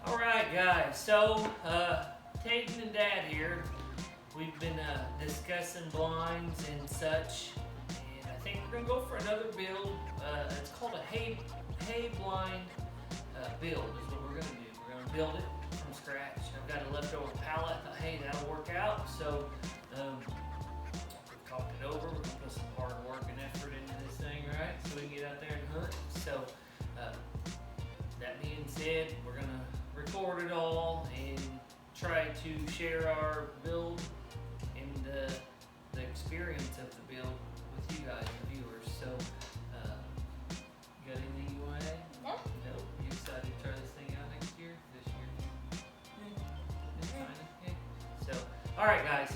Alright guys, so Tatum and Dad here, we've been discussing blinds and such, and I think we're going to go for another build. It's called a hay blind build is what we're going to do. We're going to build it from scratch. I've got a leftover pallet of hay that'll work out, so we've talked it over. We're going to put some hard work and effort into this thing, right, so we can get out there and hunt. So that being said, we're going to record it all and try to share our build and the experience of the build with you guys, the viewers. So, you got anything you want to add? No. Nope. You excited to try this thing out next year? This year? It's fine. Yeah. So, alright guys,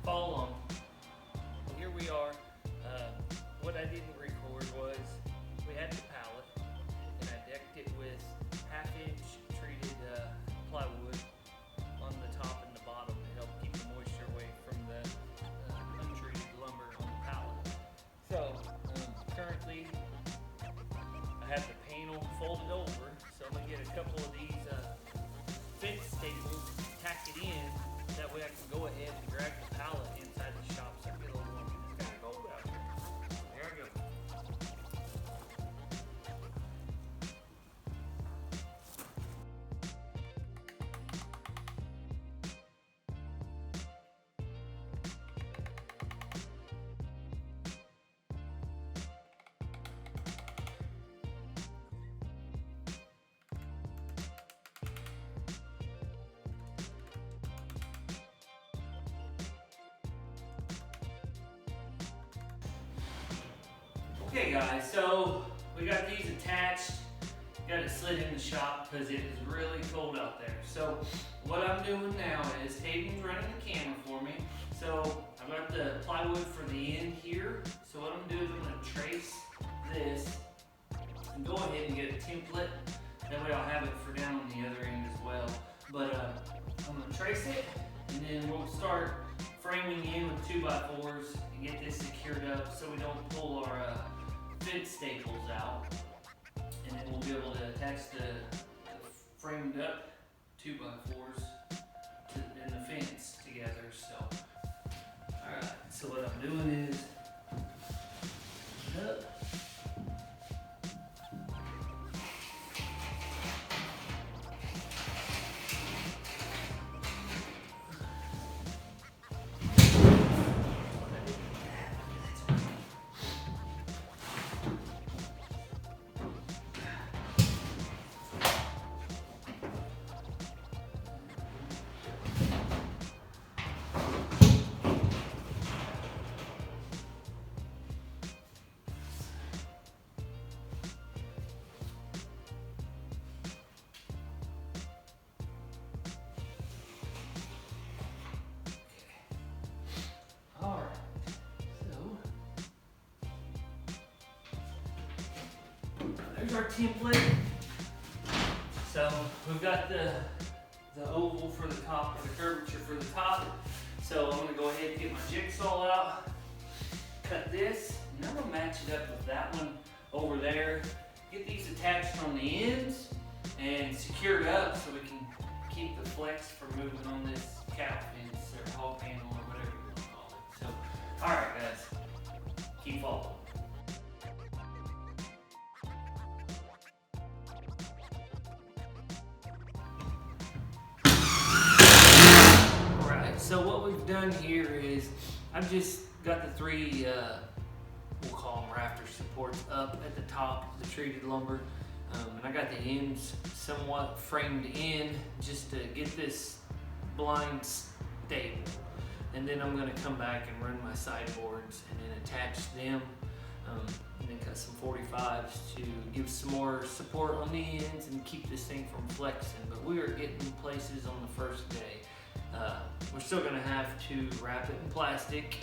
follow along. Here we are. What I didn't record was we had the pallet and I decked it with half-inch treated plywood on the top and the bottom to help keep the moisture away from the untreated lumber on the pallet. So currently I have the panel folded over, so I'm going to get a couple of these fence staples, tack it in, that way I can go ahead and drag the pallet inside the shop so I can get a little warm. It's kind of cold out here. There I go. Okay guys, so we got these attached, got it slid in the shop because it is really cold out there. So what I'm doing now is Hayden's running the camera for me. So I've got the plywood for the end here. So what I'm gonna do is I'm gonna trace this and go ahead and get a template. That way I'll have it for down on the other end as well. But I'm gonna trace it and then we'll start framing in with 2x4s and get this secured up so we don't pull our fence staples out, and then we'll be able to attach the framed up 2x4s and the fence together. So, alright, so what I'm doing is up. There's our template. So we've got the oval for the top, or the curvature for the top. So I'm gonna go ahead and get my jigsaw out, cut this, and I'm gonna match it up with that one over there. Get these attached on the ends and secured up so we can keep the flex from moving on this cow fence or hog panel or whatever you want to call it. So, all right guys, keep following. So what we've done here is I've just got the three, we'll call them rafter supports up at the top of the treated lumber. And I got the ends somewhat framed in just to get this blind stable. And then I'm going to come back and run my sideboards and then attach them. And then cut some 45s to give some more support on the ends and keep this thing from flexing. But we are getting places on the first day. We're still going to have to wrap it in plastic,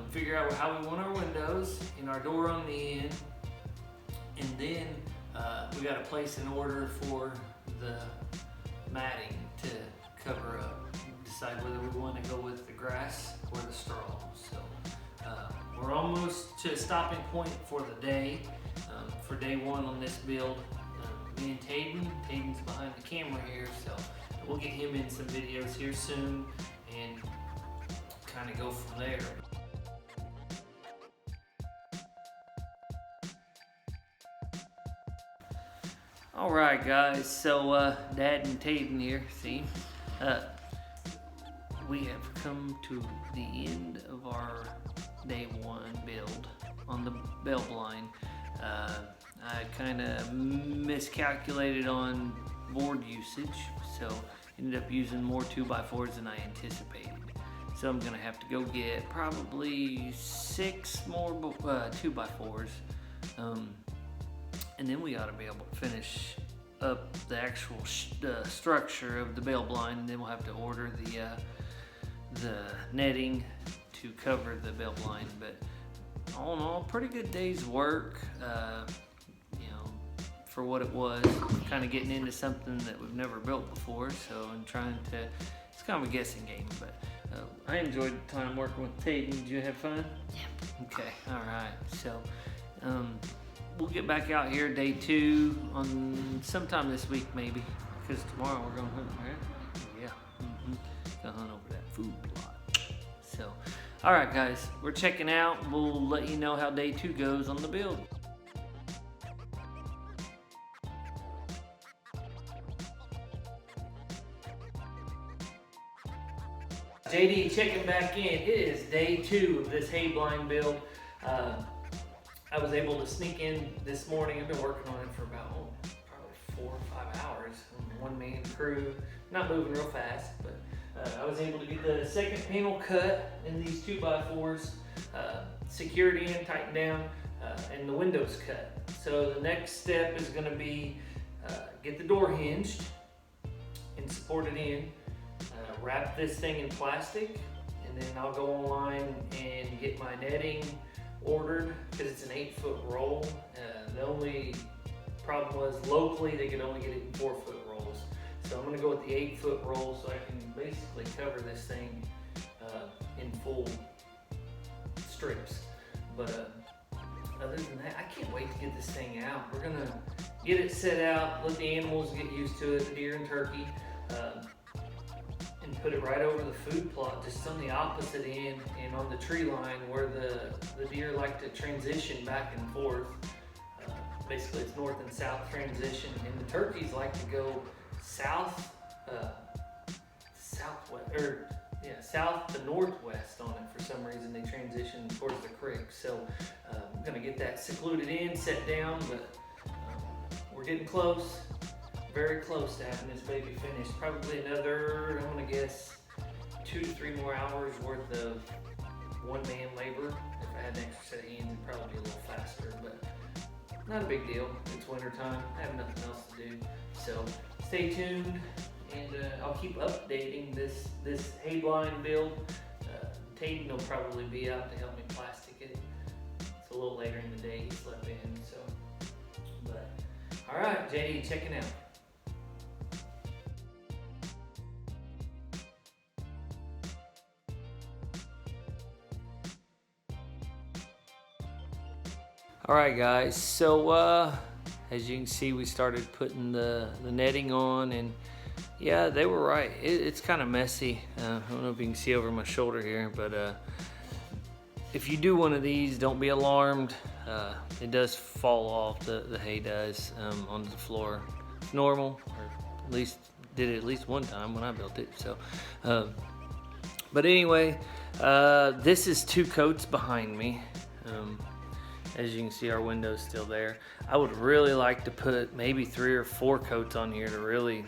figure out how we want our windows and our door on the end, and then we got to place an order for the matting to cover up, decide whether we want to go with the grass or the straw. So we're almost to a stopping point for the day, for day one on this build. me and Tayden. Tayden's behind the camera here, so we'll get him in some videos here soon and kind of go from there. Alright guys, so Dad and Tayden here, see? We have come to the end of our day one build on the Bale blind. I kind of miscalculated on board usage, so ended up using more 2x4s than I anticipated. So I'm gonna have to go get probably 6 more 2x4s, and then we ought to be able to finish up the actual structure of the Bale blind, and then we'll have to order the netting to cover the Bale blind. But all in all, pretty good day's work. You know, for what it was, kind of getting into something that we've never built before. So I'm trying to. It's kind of a guessing game, but I enjoyed the time working with Tayden. Did you have fun? Yeah. Okay. All right. So we'll get back out here day 2 on sometime this week maybe, because tomorrow we're going to hunt, right? Yeah. Gonna hunt over that food plot. So, all right, guys, we're checking out. We'll let you know how day 2 goes on the build. JD checking back in. It is day 2 of this hay blind build. I was able to sneak in this morning. I've been working on it for about probably 4 or 5 hours. One-man crew, not moving real fast, but I was able to get the second panel cut in these 2x4s, secured in, tightened down, and the windows cut. So the next step is going to be get the door hinged and support it in, wrap this thing in plastic, and then I'll go online and get my netting ordered, because it's an 8-foot roll. The only problem was locally they could only get it in 4-foot rolls. So I'm going to go with the 8-foot roll so I can basically cover this thing in full strips. But other than that, I can't wait to get this thing out. We're going to get it set out, let the animals get used to it, the deer and turkey, and put it right over the food plot, just on the opposite end and on the tree line where the deer like to transition back and forth. Basically it's north and south transition, and the turkeys like to go south to northwest on it. For some reason they transition towards the creek. So I'm gonna get that secluded in, set down, but we're getting close, very close to having this baby finished. Probably another, I'm gonna guess 2 to 3 more hours worth of one-man labor. If I had an extra set of hands, it'd probably be a little faster, but not a big deal. It's winter time. I have nothing else to do. So stay tuned, and I'll keep updating this hay blind build. Tayden will probably be out to help me plastic it. It's a little later in the day. He slept in, so. But all right, JD, checking out. Alright guys, so as you can see, we started putting the netting on, and yeah, they were right. It's kind of messy. I don't know if you can see over my shoulder here, but if you do one of these, don't be alarmed. It does fall off, the hay does, onto the floor. It's normal, or at least did it at least one time when I built it. So, but anyway, this is 2 coats behind me. As you can see, our window's still there. I would really like to put maybe 3 or 4 coats on here to really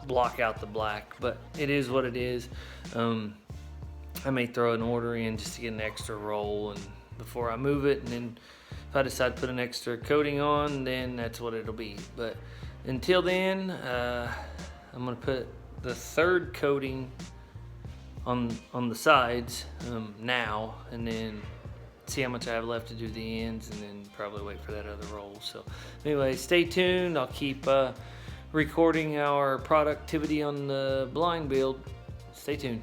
block out the black, but it is what it is. I may throw an order in just to get an extra roll and before I move it, and then if I decide to put an extra coating on, then that's what it'll be. But until then, I'm gonna put the 3rd coating on the sides now, and then see how much I have left to do the ends, and then probably wait for that other roll. So anyway, stay tuned. I'll keep recording our productivity on the blind build. Stay tuned.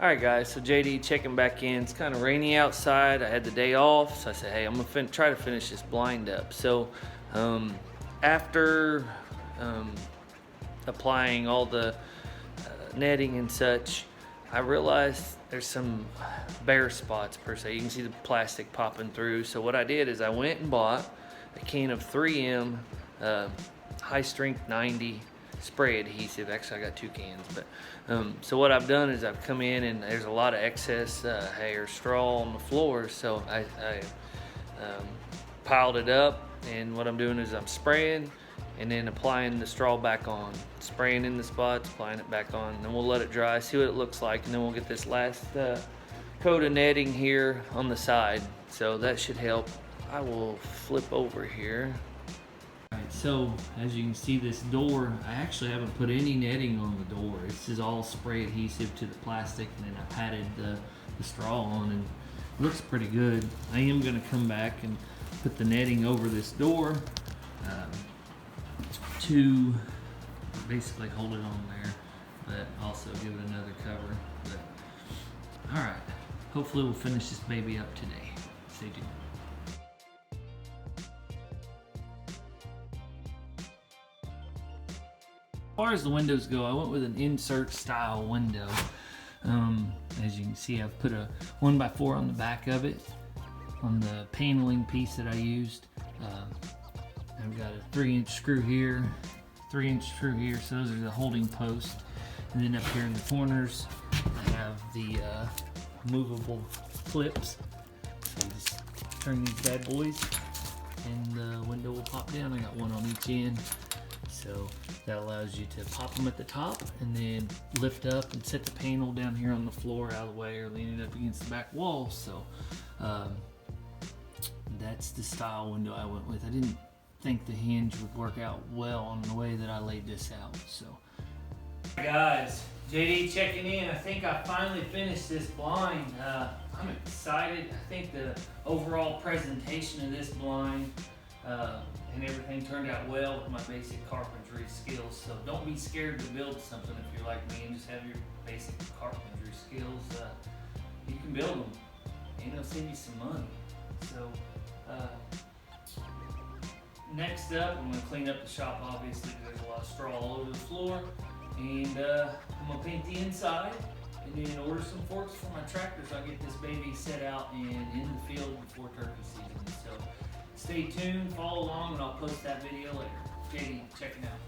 Alright guys, so JD checking back in. It's kind of rainy outside. I had the day off, so I said, hey, I'm gonna try to finish this blind up. So after applying all the netting and such, I realized there's some bare spots per se. You can see the plastic popping through. So what I did is I went and bought a can of 3M high strength 90 spray adhesive. Actually, I got 2 cans, but so what I've done is I've come in and there's a lot of excess hay or straw on the floor, so I piled it up, and what I'm doing is I'm spraying and then applying the straw back on, spraying in the spots, applying it back on, and then we'll let it dry, see what it looks like, and then we'll get this last coat of netting here on the side, so that should help. I will flip over here. Alright, so as you can see, this door, I actually haven't put any netting on the door. This is all spray adhesive to the plastic, and then I patted the straw on, and it looks pretty good. I am going to come back and put the netting over this door to basically hold it on there, but also give it another cover. But alright, hopefully we'll finish this baby up today. Stay tuned. As far as the windows go, I went with an insert style window. As you can see, I've put a 1x4 on the back of it, on the paneling piece that I used. I've got a 3-inch screw here, 3-inch screw here, so those are the holding posts. And then up here in the corners, I have the movable clips. So you just turn these bad boys, and the window will pop down. I got one on each end. So that allows you to pop them at the top and then lift up and set the panel down here on the floor out of the way, or lean it up against the back wall. So that's the style window I went with. I didn't think the hinge would work out well on the way that I laid this out. So guys, JD checking in. I think I finally finished this blind. I'm excited. I think the overall presentation of this blind and everything turned out well with my basic carpentry skills. So don't be scared to build something if you're like me and just have your basic carpentry skills. You can build them, and it'll save you some money. So next up, I'm going to clean up the shop. Obviously, there's a lot of straw all over the floor, and I'm going to paint the inside and then order some forks for my tractor so I get this baby set out and in the field before turkey season. So stay tuned, follow along, and I'll post that video later. JD, checking out.